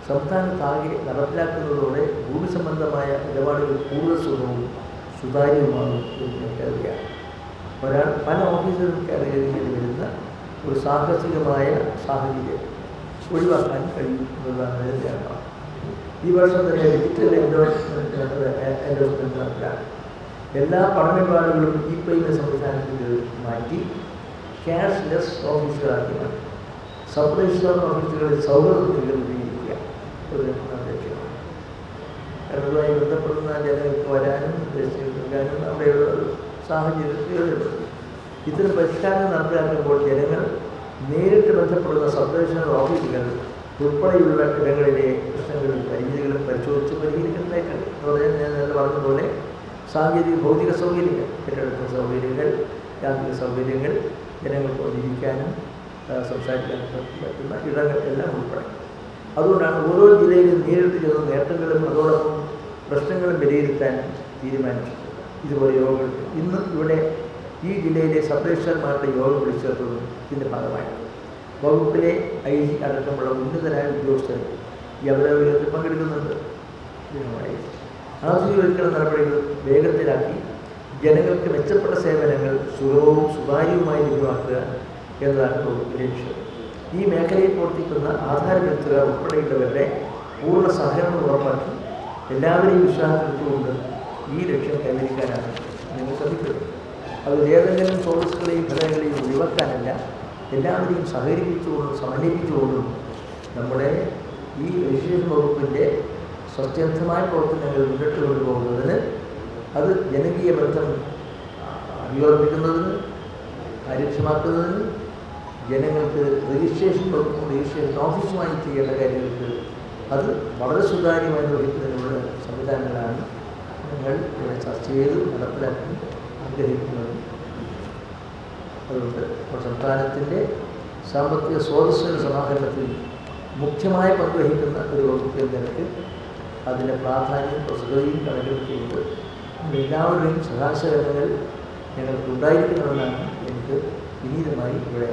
സംസ്ഥാനത്താകെ നടപ്പിലാക്കുന്നതോടെ ഭൂമി സംബന്ധമായ ഇടപാടുകൾ കൂടുതൽ സുഖവും സുതാര്യവുമാകും എന്ന് എനിക്കറിയാം. ഒരാൾ പല ഓഫീസുകളിൽ കയറിയേണ്ടി വരുന്ന ഒരു സാഹസികമായ സാഹചര്യം ഒഴിവാക്കാൻ കഴിയും എന്നതാണ് അതിൻ്റെ അർത്ഥം. ഈ വർഷം തന്നെ ഡിജിറ്റൽ എൻഡോഴ്സ്മെൻറ്റ് നടപ്പിലാണ്. എല്ലാ പണമിടപാടുകളും പേയ്മെൻറ്റ് സംവിധാനത്തിൽ മാറ്റി ക്യാഷ്ലെസ് ഓഫീസുകളാക്കി മാറ്റി സബ് രജിസ്ട്രാർ ഓഫീസുകളിൽ സൗകര്യങ്ങൾ ഉപയോഗിക്കുക ഒരു ലക്ഷ്യമാണ്. അതുമായി ബന്ധപ്പെടുന്ന ജനങ്ങൾക്ക് വരാനും നിർദ്ദേശിക്കാനും അവിടെയുള്ള ഒരു സാഹചര്യം ഉപയോഗപ്പെടുത്തും. ഇത്തരം പരിഷ്കാരങ്ങൾ നടപ്പിലാക്കുമ്പോൾ ജനങ്ങൾ നേരിട്ട് ബന്ധപ്പെടുന്ന സബ് രജിസ്ട്രാർ ഓഫീസുകൾ ഉൾപ്പെടെയുള്ള ഇടങ്ങളിലെ പ്രശ്നങ്ങളും പരിമിതികളും പരിശോധിച്ച് പരിഹരിക്കുന്നതായിട്ടുണ്ട്. എന്ന് പറഞ്ഞാൽ ഞാൻ നേരത്തെ പറഞ്ഞതുപോലെ സാങ്കേതിക ഭൗതിക സൗകര്യങ്ങൾ, കെട്ടിടത്തിന് സൗകര്യങ്ങൾ, യാന്ത്രിക സൗകര്യങ്ങൾ, ജനങ്ങൾക്ക് വന്നിരിക്കാനും സംസാരിക്കാനും പറ്റുന്ന ഇടങ്ങൾ എല്ലാം ഉൾപ്പെടെ. അതുകൊണ്ടാണ് ഓരോ ജില്ലയിലും നേരിട്ട് ചെന്ന നേട്ടങ്ങളും അതോടൊപ്പം പ്രശ്നങ്ങളും വിലയിരുത്താൻ തീരുമാനിച്ചിട്ടുണ്ട്. ഇതുപോലെ യോഗങ്ങൾ ഇന്ന് ഇവിടെ ഈ ജില്ലയിലെ സബ് രജിസ്ട്രാർമാരുടെ യോഗം വിളിച്ചേർത്തതും ഇതിൻ്റെ ഭാഗമായിട്ടുണ്ട്. വകുപ്പിലെ IG അടക്കമുള്ള ഉന്നതരായ ഉദ്യോഗസ്ഥർ ഈ അവലോകനത്തിൽ പങ്കെടുക്കുന്നുണ്ട്. ആധുനികവൽക്കരണ നടപടികൾ വേഗത്തിലാക്കി ജനങ്ങൾക്ക് മെച്ചപ്പെട്ട സേവനങ്ങൾ സുലഭവും സുതാര്യവുമായി ലഭ്യമാക്കുക എന്നതാണ് വകുപ്പിലെ ലക്ഷ്യം. ഈ മേഖലയിൽ പ്രവർത്തിക്കുന്ന ആധാരമെത്തുക ഉൾപ്പെടെയുള്ളവരുടെ പൂർണ്ണ സഹകരണം ഉറപ്പാക്കി എല്ലാവരെയും വിശ്വാസത്തിലെത്തുകൊണ്ട് ഈ ലക്ഷ്യം കൈവരിക്കാനാണ് നിങ്ങൾ ശ്രമിക്കുന്നത്. അത് ഏതെങ്കിലും സോഴ്സുകളെയും ഘടകങ്ങളെയും ഒഴിവാക്കാനല്ല, എല്ലാവരെയും സഹകരിപ്പിച്ചുകൊണ്ടും സമന്വയിപ്പിച്ചുകൊണ്ടും നമ്മുടെ ഈ രജിസ്ട്രേഷൻ വകുപ്പിൻ്റെ സ്വച്ഛമായ പ്രവർത്തനങ്ങൾ മുന്നോട്ട് കൊണ്ടുപോകുന്നതിന്, അത് ജനകീയ ബന്ധം അഭിവർദ്ധിക്കുന്നതിന്, കാര്യക്ഷമമാക്കുന്നതിന്, ജനങ്ങൾക്ക് രജിസ്ട്രേഷൻ വകുപ്പും രജിസ്ട്രേഷൻ ഓഫീസുമായി ചെയ്യേണ്ട കാര്യങ്ങൾക്ക് അത് വളരെ സുതാര്യമായി നിർവഹിക്കുന്നതിനുള്ള സംവിധാനങ്ങളാണ് ഞങ്ങൾ ഇവിടെ ചർച്ച ചെയ്ത് നടപ്പിലാക്കി ആഗ്രഹിക്കുന്നത്. അതുകൊണ്ട് സംസ്ഥാനത്തിൻ്റെ സാമ്പത്തിക സ്രോതസ്സുകളുടെ സമാഹരണത്തിൽ മുഖ്യമായ പങ്ക് വഹിക്കുന്ന ഒരു വകുപ്പ് എന്ന നിലയ്ക്ക് അതിൻ്റെ പ്രാധാന്യം പ്രസക്തിയും കണക്കെടുത്തുകൊണ്ട് എല്ലാവരുടെയും സഹാസഹകരണങ്ങൾ ഞങ്ങൾക്ക് ഉണ്ടായിരിക്കണമെന്നാണ് എനിക്ക് വിനീതമായി ഇവിടെ